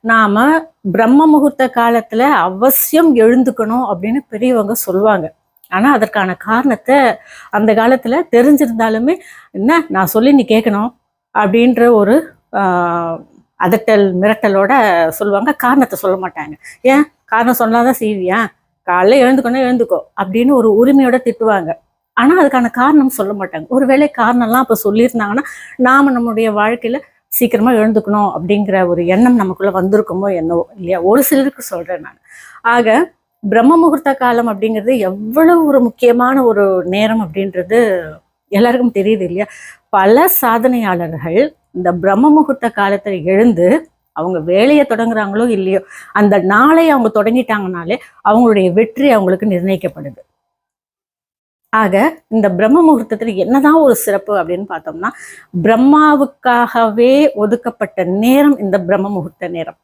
நாம பிரம்ம முகூர்த்த காலத்துல அவசியம் எழுந்துக்கணும் அப்படின்னு பெரியவங்க சொல்லுவாங்க. ஆனா அதற்கான காரணத்தை அந்த காலத்துல தெரிஞ்சிருந்தாலுமே, என்ன நான் சொல்லி நீ கேட்கணும் அப்படின்ற ஒரு அதட்டல் மிரட்டலோட சொல்லுவாங்க. காரணத்தை சொல்ல மாட்டாங்க. ஏன் காரணம் சொன்னாதான் செய்வியா, காலைல எழுந்துக்கணும் எழுந்துக்கோ அப்படின்னு ஒரு உரிமையோட திட்டுவாங்க. ஆனா அதுக்கான காரணம் சொல்ல மாட்டாங்க. ஒருவேளை காரணம்லாம் அப்ப சொல்லியிருந்தாங்கன்னா நாம நம்முடைய வாழ்க்கையில சீக்கிரமா எழுந்துக்கணும் அப்படிங்கிற ஒரு எண்ணம் நமக்குள்ள வந்திருக்குமோ என்னவோ இல்லையா. ஒரு சிலருக்கு சொல்றேன் நான். ஆக பிரம்ம முகூர்த்த காலம் அப்படிங்கிறது எவ்வளவு ஒரு முக்கியமான ஒரு நேரம் அப்படின்றது எல்லாருக்கும் தெரியுது இல்லையா. பல சாதனையாளர்கள் இந்த பிரம்ம முகூர்த்த காலத்துல எழுந்து அவங்க வேலையை தொடங்குறாங்களோ இல்லையோ, அந்த நாளை அவங்க தொடங்கிட்டாங்கனாலே அவங்களுடைய வெற்றி அவங்களுக்கு நிர்ணயிக்கப்படுது. ஆக இந்த பிரம்ம முகூர்த்தத்துல என்னதான் ஒரு சிறப்பு அப்படின்னு பார்த்தோம்னா, பிரம்மாவுக்காகவே ஒதுக்கப்பட்ட நேரம் இந்த பிரம்ம முகூர்த்த நேரம்.